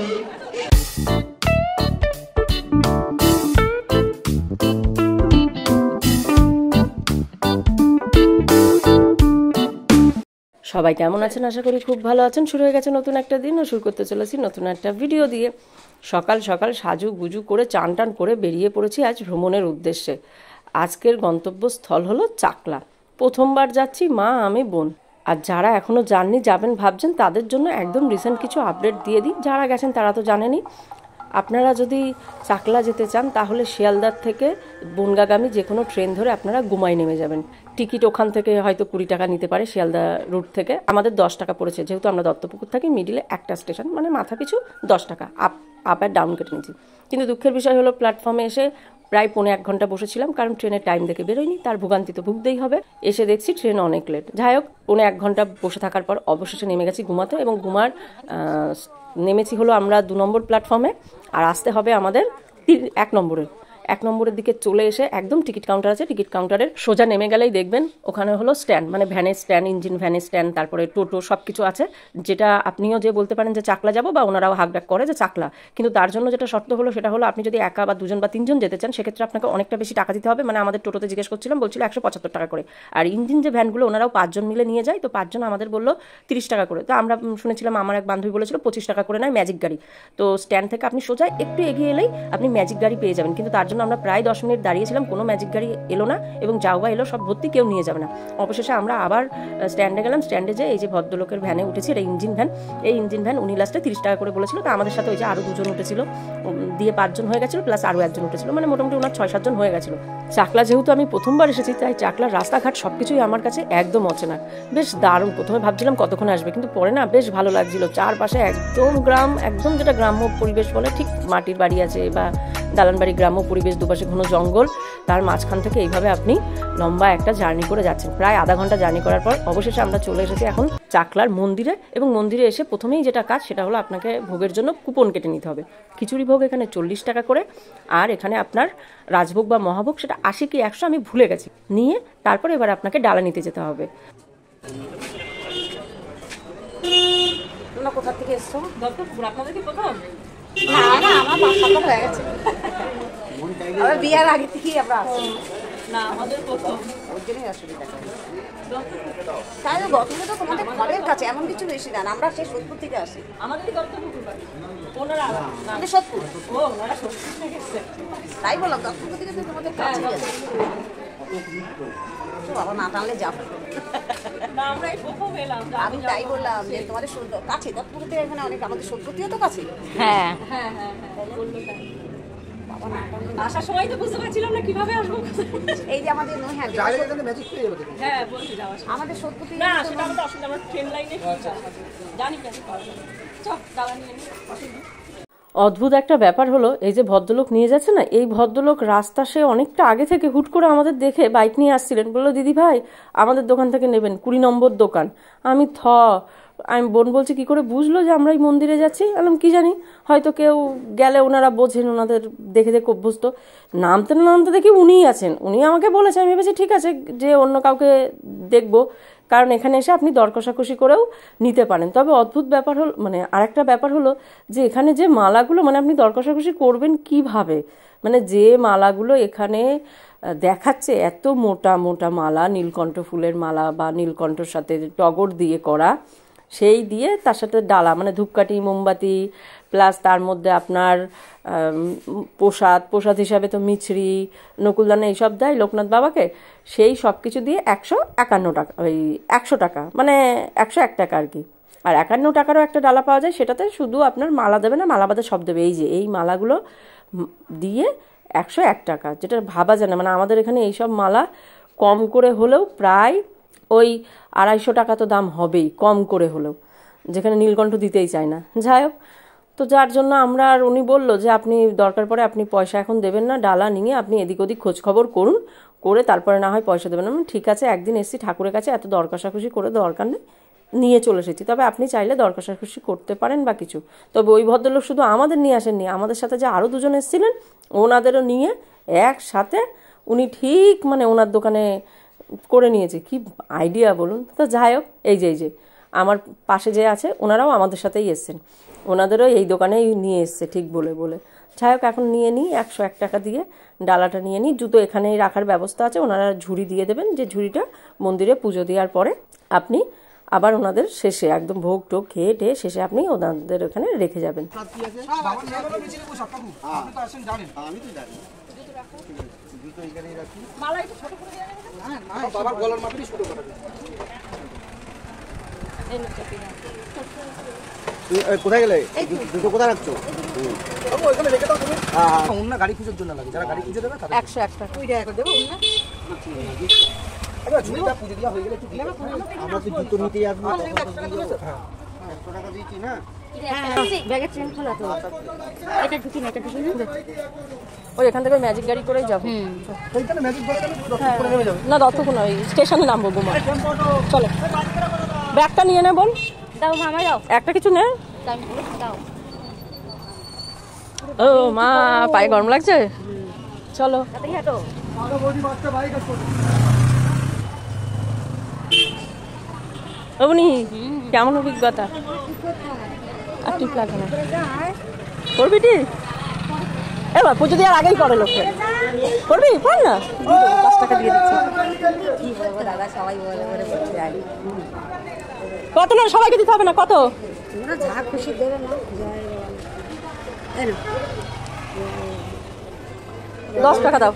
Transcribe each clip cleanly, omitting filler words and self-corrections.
সবাই কেমন আছেন? আশা করি খুব ভালো আছেন। শুরু হয়ে গেছে নতুন একটা দিন, ও শুরু করতে চলেছি নতুন একটা ভিডিও দিয়ে। সকাল সকাল সাজু গুজু করে চান টান করে বেরিয়ে পড়েছি আজ ভ্রমণের উদ্দেশ্যে। আজকের গন্তব্যস্থল হলো চাকলা। প্রথমবার যাচ্ছি মা, আমি, বোন। আর যারা এখনও যাননি, যাবেন ভাবছেন, তাদের জন্য একদম রিসেন্ট কিছু আপডেট দিয়ে দিই। যারা গেছেন তারা তো জানেনই। আপনারা যদি চাকলা যেতে চান তাহলে শিয়ালদার থেকে বনগাগামী যে কোনো ট্রেন ধরে আপনারা গুমায় নেমে যাবেন। টিকিট ওখান থেকে হয়তো 20 টাকা নিতে পারে শিয়ালদা রুট থেকে। আমাদের 10 টাকা পড়েছে, যেহেতু আমরা দত্তপুকুর থাকি, মিডিলে একটা স্টেশন, মানে মাথা পিছু 10 টাকা আপ আর ডাউন কেটে নিয়েছি। কিন্তু দুঃখের বিষয় হলো প্ল্যাটফর্মে এসে প্রায় 1.25 ঘন্টা বসেছিলাম, কারণ ট্রেনের টাইম দেখে বেরোয়নি। তার ভোগান্তি তো ভুগতেই হবে। এসে দেখছি ট্রেন অনেক লেট। যাই হোক, 1.25 ঘন্টা বসে থাকার পর অবশেষে নেমে গেছি ঘুমাতে। এবং নেমেছি হলো আমরা 2 নম্বর প্ল্যাটফর্মে, আর আসতে হবে আমাদের 1 নম্বরের দিকে চলে এসে একদম টিকিট কাউন্টার আছে। টিকিট কাউন্টারের সোজা নেমে গেলেই দেখবেন ওখানে হলো স্ট্যান্ড, মানে ভ্যানের স্ট্যান্ড, ইঞ্জিন ভ্যানের স্ট্যান্ড, তারপরে টোটো, সব কিছু আছে। যেটা আপনিও যে বলতে পারেন যে চাকলা যাব, বা ওনারাও হাকডাক করে যে চাকলা। কিন্তু তার জন্য যেটা শর্ত হলো সেটা হলো, আপনি যদি একা বা 2জন বা 3জন যেতে চান, সেক্ষেত্রে আপনাকে অনেকটা বেশি টাকা দিতে হবে। মানে আমাদের টোটোতে জিজ্ঞেস করছিলাম, বলছিল 175 টাকা করে। আর ইঞ্জিন যে ভ্যানগুলো, ওনারাও 5 জন মিলে নিয়ে যায়, তো 5 জন আমাদের বললো 30 টাকা করে। তো আমরা শুনেছিলাম, আমার এক বান্ধবী বলেছিল 25 টাকা করে নেয় ম্যাজিক গাড়ি। তো স্ট্যান্ড থেকে আপনি সোজা একটু এগিয়ে এলেই আপনি ম্যাজিক গাড়ি পেয়ে যাবেন। কিন্তু তার জন্য আমরা প্রায় 10 মিনিট দাঁড়িয়েছিলাম, কোনো ম্যাজিক গাড়ি এলো না, এবং যাও বা এলো সব ভর্তি, কেউ নিয়ে যাবে না। অবশেষে আমরা আবার স্ট্যান্ডে গেলাম। স্ট্যান্ডে যে এই যে ভদ্রলোকের ভ্যানে উঠেছি, এটা ইঞ্জিন ভ্যান। এই ইঞ্জিন ভ্যান উনি লাস্টে 30 টাকা করে বলেছিল। তো আমাদের সাথে ওই যে আরও 2 জন উঠেছিল, দিয়ে 5 জন হয়ে গেছিলো, প্লাস আরও 1 জন উঠেছিল, মানে মোটামুটি ওনার 6-7 জন হয়ে গেছিলো। চাকলা যেহেতু আমি প্রথমবার এসেছি, তাই চাকলার রাস্তাঘাট সব কিছুই আমার কাছে একদম অচেনা। বেশ দারুণ। প্রথমে ভাবছিলাম কতক্ষণ আসবে, কিন্তু পরে না বেশ ভালো লাগছিল। চারপাশে একদম গ্রাম, একদম যেটা গ্রাম্য পরিবেশ বলে, ঠিক মাটির বাড়ি আছে বা দালান বাড়ি, গ্রাম্য পরিবেশ, দুপাশে ঘন জঙ্গল, তার মাঝখান থেকে এইভাবে আপনি লম্বা একটা জার্নি করে যাচ্ছেন। প্রায় আধা ঘন্টা জার্নি করার পর অবশেষে আমরা চলে এসেছি এখন চাকলার মন্দিরে। এবং মন্দিরে এসে প্রথমেই যেটা কাজ, সেটা হলো আপনাকে ভোগের জন্য কুপন কেটে নিতে হবে। খিচুড়ি ভোগ এখানে 40 টাকা করে, আর এখানে আপনার রাজভোগ বা মহাভোগ সেটা 80 কি 100 আমি ভুলে গেছি, নিয়ে তারপর এবার আপনাকে ডালা নিতে যেতে হবে। তোমরা কোথা থেকে এসছো? দত্তপুকুর। আপনাদের কি প্রথম? না না, আমার 5-7 বার হয়ে গেছে। আমার বিয়ার আগে থেকেই আমরা আসছি। না, আমাদের প্রথম। ওই জন্যই অসুবিধা। তাই গতপুকুর তো তোমাদের ঘরের কাছে, এমন কিছু বেশি না। আমরা সেই সোদপুর থেকে আসি। আমাদের দত্তপুকুর বাড়ি। ওনারা আমাদের সোদপুর। ও, ওনারা সোদপুর থেকে এসেছে। তাই বললাম, দত্তপুকুর থেকে তো তোমাদের কাছে আছে। বাবা না টানলে যাবো না, আমরা এই প্রথম এলাম। আমি তাই বললাম যে তোমাদের কাছে দত্তপুকুর থেকে এখানে অনেক, আমাদের সোদপুরটিও তো কাছে। হ্যাঁ হ্যাঁ হ্যাঁ বললো তাই। আসার সময় তো বুঝতে পারছিলাম না কিভাবে আসবো। এই যে আমাদের হ্যাঁ বলছি যাওয়া আমাদের সোদপুর না, সেটা আমাদের অসুবিধা। আমরা ট্রেন লাইনে জানি কেন চল দাঁড়া নিয়ে নি। অদ্ভুত একটা ব্যাপার হলো, এই যে ভদ্রলোক নিয়ে যাচ্ছে না, এই ভদ্রলোক রাস্তা সে অনেকটা আগে থেকে হুট করে আমাদের দেখে বাইক নিয়ে আসছিলেন। বললো, দিদি ভাই আমাদের দোকান থেকে নেবেন, 20 নম্বর দোকান। আমি বোন বলছি, কি করে বুঝলো যে আমরা এই মন্দিরে যাচ্ছি? বললাম কি জানি, হয়তো কেউ গেলে ওনারা বোঝেন, ওনাদের দেখে দেখে অভ্যস্ত। নামতে না নামতে দেখি উনিই আছেন, উনি আমাকে বলেছে। আমি ভেবেছি ঠিক আছে, যে অন্য কাউকে দেখবো, কারণ এখানে এসে আপনি দর কষাকষি করেও নিতে পারেন। তবে অদ্ভুত ব্যাপার হলো, মানে আরেকটা ব্যাপার হলো যে এখানে যে মালাগুলো, মানে আপনি দর কষাকষি করবেন কিভাবে, মানে যে মালাগুলো এখানে দেখাচ্ছে, এত মোটা মোটা মালা, নীলকণ্ঠ ফুলের মালা বা নীলকণ্ঠর সাথে টগর দিয়ে করা, সেই দিয়ে তার সাথে ডালা, মানে ধূপকাঠি, মোমবাতি, প্লাস তার মধ্যে আপনার প্রসাদ হিসাবে তো মিছরি, নকুলদানা এইসব দেয় লোকনাথ বাবাকে। সেই সব কিছু দিয়ে 151 টাকা, ওই 100 টাকা, মানে 101 টাকা আর কি। আর 51 টাকারও একটা ডালা পাওয়া যায়, সেটাতে শুধু আপনার মালা দেবে না, মালা বাদে সব দেবে। এই যে এই মালাগুলো দিয়ে 101 টাকা, যেটা ভাবা যায় না। মানে আমাদের এখানে এইসব মালা কম করে হলেও প্রায় ওই 250 টাকা তো দাম হবেই, কম করে হলেও, যেখানে নীলকণ্ঠ দিতেই চায় না। যাই হোক, তো যার জন্য আমরা, আর উনি বললো যে আপনি দরকার পড়ে আপনি পয়সা এখন দেবেন না, ডালা নিয়ে আপনি এদিক ওদিক খোঁজ খবর করুন, করে তারপরে না হয় পয়সা দেবেন। ঠিক আছে, একদিন এসেছি ঠাকুরের কাছে, এত দর কষাকষি করে দরকার নেই, নিয়ে চলে এসেছি। তবে আপনি চাইলে দর কষাকষি করতে পারেন বা কিছু। তবে ওই ভদ্রলোক শুধু আমাদের নিয়ে আসেননি, আমাদের সাথে যে আরও 2 জন এসেছিলেন, ওনাদেরও নিয়ে একসাথে উনি ঠিক মানে ওনার দোকানে করে নিয়েছে। কি আইডিয়া বলুন তো। যাই হোক, এই যে আমার পাশে যে আছে ওনারাও আমাদের সাথেই এসছেন, ওনাদেরও এই দোকানেই নিয়ে এসছে ঠিক বলে বলে। যাই হোক, এখন নিয়ে নিই 101 টাকা দিয়ে ডালাটা নিয়ে নিই। জুতো এখানেই রাখার ব্যবস্থা আছে, ওনারা ঝুড়ি দিয়ে দেবেন, যে ঝুড়িটা মন্দিরে পুজো দেওয়ার পরে আপনি আবার ওনাদের শেষে একদম ভোগ টোগ খেয়ে টেয়ে শেষে আপনি ওনাদের ওখানে রেখে যাবেন। কোথায় গেলে দুটো কোথায় রাখছো? অন্য গাড়ি পুজোর জন্য লাগে, যারা গাড়ি পুজো দেবে 101 টাকা দেবো। পুজো দেওয়া হয়ে গেলে আমরা তো জুতো নিতেই আসবো, 100 টাকা দিয়েছি না। ব্যাগের চেন খোলা তো, এটা ঢুকি না, এটা ঢুকি না। ওই এখান থেকে ম্যাজিক গাড়ি করেই যাবো। না ততক্ষণ ওই স্টেশনে নামবো বোমা। চলো ব্যাগটা নিয়ে নে বোন, দাও মা, আমায় দাও একটা কিছু নে। দাও। ও মা, পায়ে গরম লাগছে, চলো। অবনি কেমন অভিজ্ঞতা? আর টিপ লাগে না, করবি টি? এবার পুজো দেওয়ার আগেই করে লোকে, করবি পর না, 5 টাকা দিয়ে দিচ্ছি। দাদা সবাই বলে কত না, সবাইকে দিতে হবে না, কত? যা খুশি দেবে না। 10 টাকা দাও।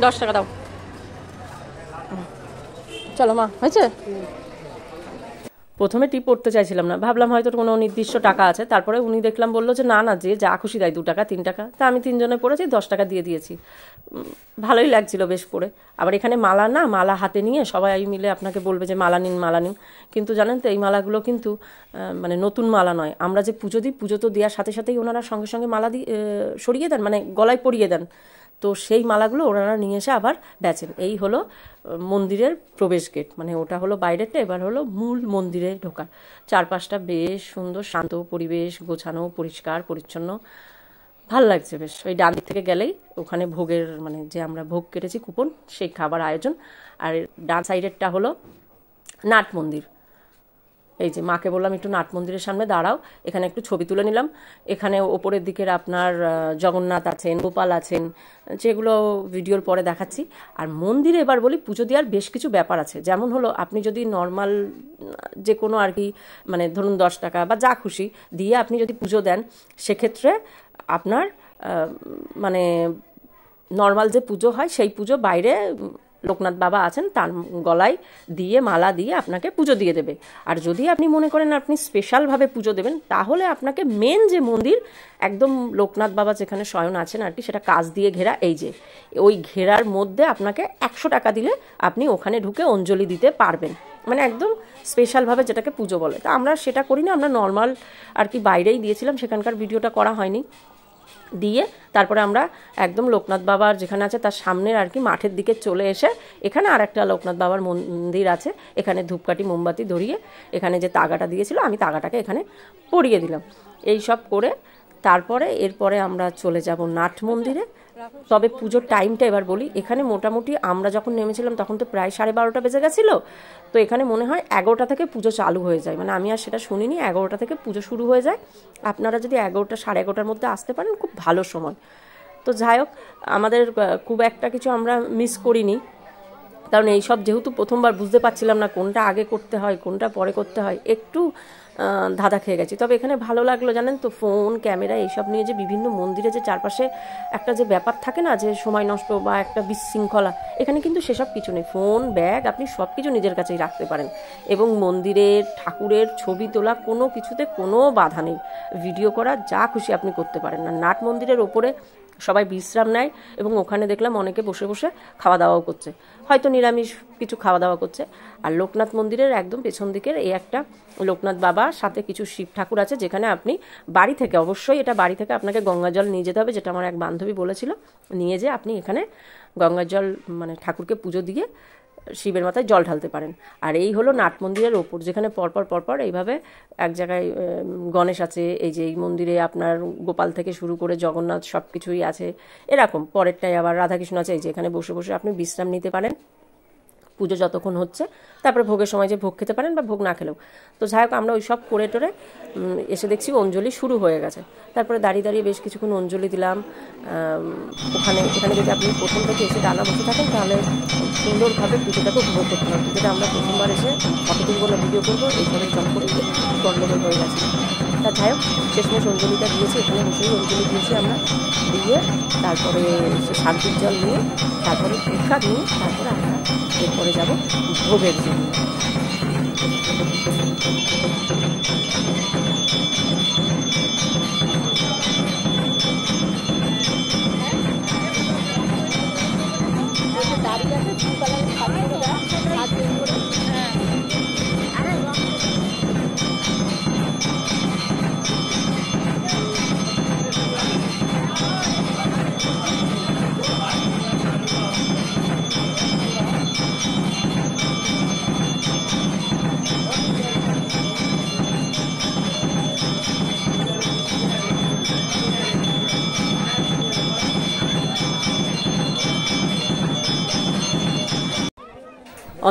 দশ টাকা দাও। চলো মা, হয়েছে? প্রথমে টিপ পড়তে চাইছিলাম না, ভাবলাম হয়তো কোনো নির্দিষ্ট টাকা আছে। তারপরে উনি দেখলাম বললো যে না না, যে যা খুশি দেয়, 2 টাকা 3 টাকা। তা আমি 3 জনে পড়েছি, 10 টাকা দিয়ে দিয়েছি। ভালোই লাগছিল বেশ পড়ে। আবার এখানে মালা না, মালা হাতে নিয়ে সবাই মিলে আপনাকে বলবে যে মালা নিন মালা নিন, কিন্তু জানেন তো এই মালাগুলো কিন্তু মানে নতুন মালা নয়। আমরা যে পুজো দিই, পুজো তো দেওয়ার সাথে সাথেই ওনারা সঙ্গে সঙ্গে মালা দিয়ে সরিয়ে দেন, মানে গলায় পরিয়ে দেন। তো সেই মালাগুলো ওনারা নিয়ে এসে আবার বেচেন। এই হলো মন্দিরের প্রবেশ গেট, মানে ওটা হলো বাইরেরটা, এবার হলো মূল মন্দিরে ঢোকা। চারপাশটা বেশ সুন্দর, শান্ত পরিবেশ, গোছানো, পরিষ্কার পরিচ্ছন্ন, ভাল লাগছে বেশ। ওই ডান দিক থেকে গেলেই ওখানে ভোগের, মানে যে আমরা ভোগ কেটেছি কুপন, সেই খাবার আয়োজন। আর ডান সাইডেরটা হলো নাট মন্দির। এই যে মাকে বললাম একটু নাট মন্দিরের সামনে দাঁড়াও, এখানে একটু ছবি তুলে নিলাম। এখানে ওপরের দিকের আপনার জগন্নাথ আছেন, গোপাল আছেন, যেগুলো ভিডিওর পরে দেখাচ্ছি। আর মন্দিরে এবার বলি, পুজো দেওয়ার বেশ কিছু ব্যাপার আছে। যেমন হলো, আপনি যদি নর্মাল যে কোনো আর কি, মানে ধরুন 10 টাকা বা যা খুশি দিয়ে আপনি যদি পুজো দেন, সেক্ষেত্রে আপনার মানে নর্মাল যে পুজো হয় সেই পুজো বাইরে লোকনাথ বাবা আছেন, তার গলায় দিয়ে মালা দিয়ে আপনাকে পুজো দিয়ে দেবে। আর যদি আপনি মনে করেন আপনি স্পেশালভাবে পুজো দেবেন, তাহলে আপনাকে মেন যে মন্দির একদম লোকনাথ বাবা যেখানে শয়ন আছেন আর কি, সেটা কাঁচ দিয়ে ঘেরা, এই যে ওই ঘেরার মধ্যে আপনাকে 100 টাকা দিলে আপনি ওখানে ঢুকে অঞ্জলি দিতে পারবেন, মানে একদম স্পেশালভাবে যেটাকে পুজো বলে। তা আমরা সেটা করি না, আমরা নর্মাল আর কি বাইরেই দিয়েছিলাম, সেখানকার ভিডিওটা করা হয়নি। দিয়ে তারপরে আমরা একদম লোকনাথ বাবার যেখানে আছে তার সামনের আর কি মাঠের দিকে চলে এসে, এখানে আর একটা লোকনাথ বাবার মন্দির আছে, এখানে ধূপকাঠি মোমবাতি ধরিয়ে এখানে যে তাগাটা দিয়েছিল, আমি তাগাটাকে এখানে পরিয়ে দিলাম। এই সব করে তারপরে এরপরে আমরা চলে যাব নাট মন্দিরে। তবে পুজোর টাইমটা এবার বলি, এখানে মোটামুটি আমরা যখন নেমেছিলাম তখন তো প্রায় 12:30 বেজে গেছিলো। তো এখানে মনে হয় 11টা থেকে পুজো চালু হয়ে যায়, মানে আমি আর সেটা শুনিনি, 11টা থেকে পুজো শুরু হয়ে যায়। আপনারা যদি 11টা 11:30-র মধ্যে আসতে পারেন, খুব ভালো সময়। তো যাই হোক, আমাদের খুব একটা কিছু আমরা মিস করিনি, কারণ এইসব যেহেতু প্রথমবার বুঝতে পারছিলাম না কোনটা আগে করতে হয় কোনটা পরে করতে হয়, একটু ধাঁধা খেয়ে গেছি। তবে এখানে ভালো লাগলো জানেন তো, ফোন ক্যামেরা এইসব নিয়ে যে বিভিন্ন মন্দিরে যে চারপাশে একটা যে ব্যাপার থাকে না, যে সময় নষ্ট বা একটা বিশৃঙ্খলা, এখানে কিন্তু সেসব কিছু নেই। ফোন, ব্যাগ, আপনি সব কিছু নিজের কাছেই রাখতে পারেন, এবং মন্দিরের ঠাকুরের ছবি তোলা কোনো কিছুতে কোনো বাধা নেই। ভিডিও করা যা খুশি আপনি করতে পারেন। না, নাট মন্দিরের ওপরে সবাই বিশ্রাম নেয়, এবং ওখানে দেখলাম অনেকে বসে বসে খাওয়া দাওয়াও করছে, হয়তো নিরামিষ কিছু খাওয়া দাওয়া করছে। আর লোকনাথ মন্দিরের একদম পেছন দিকের এই একটা লোকনাথ বাবা, সাথে কিছু শিব ঠাকুর আছে, যেখানে আপনি বাড়ি থেকে, অবশ্যই এটা বাড়ি থেকে আপনাকে গঙ্গা জল নিয়ে যেতে হবে, যেটা আমার এক বান্ধবী বলেছিল, নিয়ে যে আপনি এখানে গঙ্গা জল মানে ঠাকুরকে পুজো দিয়ে শিবের মাথায় জল ঢালতে পারেন। আর এই হলো নাট মন্দিরের ওপর, যেখানে পরপর এইভাবে এক জায়গায় গণেশ আছে, এই যে এই মন্দিরে আপনার গোপাল থেকে শুরু করে জগন্নাথ সব কিছুই আছে, এরকম পরেরটায় আবার রাধাকৃষ্ণ আছে। এই যে এখানে বসে বসে আপনি বিশ্রাম নিতে পারেন পুজো যতক্ষণ হচ্ছে, তারপরে ভোগের সময় যে ভোগ খেতে পারেন বা ভোগ না খেলেও। তো যাই হোক আমরা ওই সব করে টোরে এসে দেখছি অঞ্জলি শুরু হয়ে গেছে। তারপরে দাঁড়িয়ে বেশ কিছুক্ষণ অঞ্জলি দিলাম। এখানে যদি আপনি প্রথম থেকে এসে টানা বসে থাকেন তাহলে সুন্দরভাবে পুজোটাকে উপভোগ করতে পারবেন। যেটা আমরা প্রথমবার এসে ফটো তুলবো না ভিডিও করবো এইভাবে জল করে গন্ডগোল হয়ে গেছে। তা যাই হোক শেষমেশ অঞ্জলিটা দিয়েছি, এখানে বসেই অঞ্জলি দিয়েছি আমরা, দিয়ে তারপরে সে শান্তির জল নিয়ে তারপরে প্রসাদ নিয়ে তারপরে আমরা এরপরে যাব ভোগের জন্য।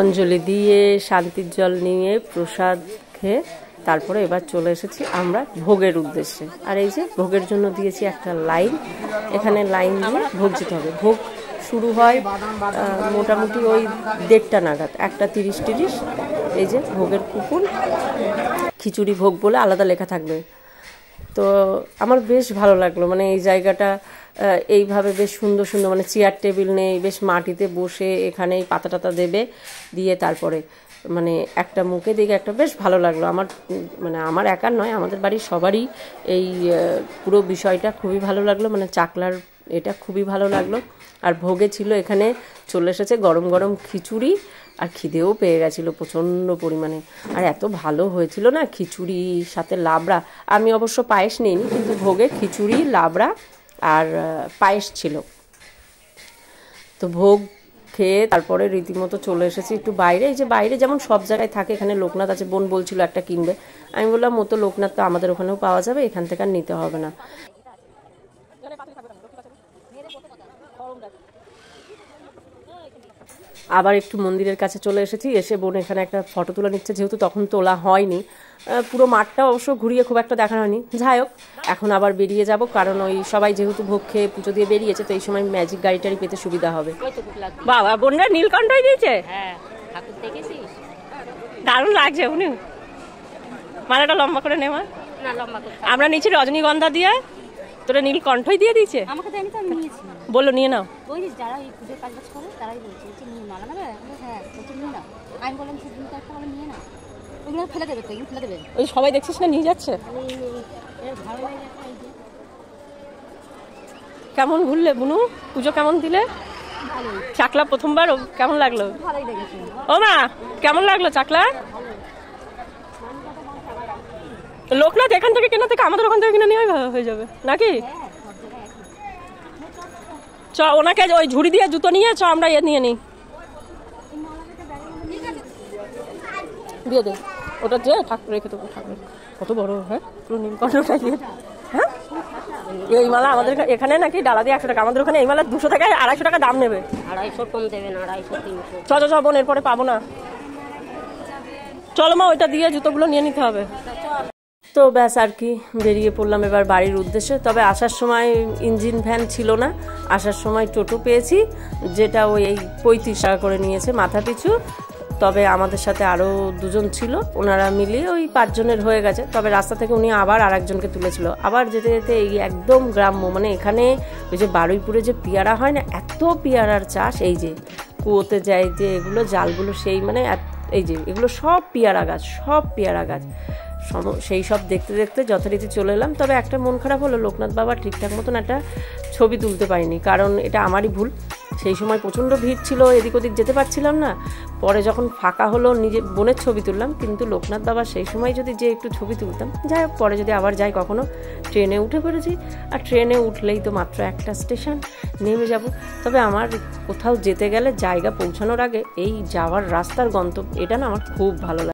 অঞ্জলি দিয়ে শান্তির জল নিয়ে প্রসাদ খেয়ে তারপরে এবার চলে এসেছি আমরা ভোগের উদ্দেশ্যে। আর এই যে ভোগের জন্য দিয়েছি একটা লাইন, এখানে লাইন দিয়ে ভোগ যেতে হবে। ভোগ শুরু হয় মোটামুটি ওই 1:30 নাগাদ, 1:30 এই যে ভোগের কুকুর খিচুড়ি ভোগ বলে আলাদা লেখা থাকবে। তো আমার বেশ ভালো লাগলো, মানে এই জায়গাটা এইভাবে বেশ সুন্দর মানে চেয়ার টেবিল নেই, বেশ মাটিতে বসে এখানে পাতা টাতা দেবে, দিয়ে তারপরে মানে একটা মুখে দিকে একটা বেশ ভালো লাগলো। আমার একার নয়, আমাদের বাড়ির সবারই এই পুরো বিষয়টা খুবই ভালো লাগলো, মানে চাকলার এটা খুবই ভালো লাগলো। আর ভোগে ছিল এখানে চলে এসেছে গরম গরম খিচুড়ি, আর খিদেও পেয়ে গেছিলো প্রচণ্ড পরিমাণে। আর এত ভালো হয়েছিল না খিচুড়ি সাথে লাবড়া। আমি অবশ্য পায়েস নিইনি, কিন্তু ভোগে খিচুড়ি লাবড়া আর পায়েস ছিল। তো ভোগ খেয়ে তারপরে রীতিমতো চলে এসেছি একটু বাইরে। এই যে বাইরে যেমন সব জায়গায় থাকে, এখানে লোকনাথ আছে, বোন বলছিল একটা কিনবে, আমি বললাম মতো লোকনাথ তো আমাদের ওখানেও পাওয়া যাবে, এখান থেকে আর নিতে হবে না। আবার একটু মন্দিরের কাছে চলে এসেছি, এসে বোন এখানে একটা ফটো তুলে নিচ্ছে, যেহেতু তখন তোলা হয়নি। পুরো মাঠটা অবশ্য ঘুরিয়ে খুব একটা দেখানো হয়নি। যাই হোক এখন আবার বেরিয়ে যাব, কারণ ওই সবাই যেহেতু ভোগ খেয়ে পুজো দিয়ে বেরিয়েছে, তো এই সময় ম্যাজিক গাড়ি টাড়ি পেতে সুবিধা হবে। বাবা বোনরা নীলকণ্ঠই দিয়েছে, দারুণ লাগছে। উনি মালাটা লম্বা করে নেওয়া, আমরা নিচে রজনীগন্ধা দিয়ে, তোরা নীলকণ্ঠই দিয়ে দিয়েছে। আমাকে দেয়নি তো, আমি নিয়েছি। বললো নিয়ে নাও। ওই যারা এই পুজোর কাজ করে তারাই বলছে যে নিয়ে মালা নেবে। হ্যাঁ বলছে নিয়ে নাও। আমি বললাম সেদিন তো একটা বলে নিয়ে নাও, ওইগুলো ফেলে দেবে তো, এগুলো ফেলে দেবে। ওই সবাই দেখছিস না নিয়ে যাচ্ছে। কেমন ঘুরলে বুনু, পুজো কেমন দিলে? চাকলা প্রথমবার কেমন লাগলো? ভালোই লেগেছে। ও মা কেমন লাগলো চাকলা? লোকনাথ এখান থেকে কেনা থেকে আমাদের ওখান থেকে কিনে নেওয়াই হয়ে যাবে নাকি? চ ওনাকে ওই ঝুড়ি দিয়ে জুতো নিয়ে চ আমরা এ নিয়ে নিই, দিয়ে দে ওটা, যে ঠাকুর রেখে দেবো। ঠাকুর কত বড়, হ্যাঁ পুরো নীলকণ্ঠটা দিয়ে। হ্যাঁ এই মালা আমাদের এখানে নাকি ডালা দিয়ে 100 টাকা, আমাদের ওখানে এই মালা 200 টাকায় 250 টাকা দাম নেবে। 250 কম দেবেন, 250 300। চ বোন এরপরে পাবো না, চলো মা ওইটা দিয়ে জুতোগুলো নিয়ে নিতে হবে। তো ব্যাস আর কি বেরিয়ে পড়লাম এবার বাড়ির উদ্দেশ্যে। তবে আসার সময় ইঞ্জিন ভ্যান ছিল না, আসার সময় টোটো পেয়েছি, যেটা ওই 35 টাকা করে নিয়েছে মাথা পিছু। তবে আমাদের সাথে আরও 2 জন ছিল, ওনারা মিলিয়ে ওই 5 জনের হয়ে গেছে। তবে রাস্তা থেকে উনি আবার আরেকজনকে তুলেছিল। আবার যেতে যেতে এই একদম গ্রাম্য, মানে এখানে ওই যে বারুইপুরে যে পেয়ারা হয় না, এত পেয়ারার চাষ। এই যে কুয়োতে যায় যে এগুলো জালগুলো, সেই মানে এই যে এগুলো সব পেয়ারা গাছ, সব পেয়ারা গাছ। সেই সব দেখতে দেখতে যথারীতি চলে এলাম। তবে একটা মন খারাপ হলো, লোকনাথ বাবা ঠিকঠাক মতন একটা ছবি তুলতে পারিনি, কারণ এটা আমারই ভুল। সেই সময় প্রচণ্ড ভিড় ছিল, এদিক ওদিক যেতে পারছিলাম না। পরে যখন ফাঁকা হলো নিজে বোনের ছবি তুললাম, কিন্তু লোকনাথ বাবা সেই সময় যদি যে একটু ছবি তুলতাম। যাই হোক, পরে যদি আবার যাই কখনো, ট্রেনে উঠে পড়েছি। আর ট্রেনে উঠলেই তো মাত্র একটা স্টেশন, নেমে যাব। তবে আমার কোথাও যেতে গেলে জায়গা পৌঁছানোর আগে এই যাওয়ার রাস্তার গন্তব্য, এটা না আমার খুব ভালো লাগে।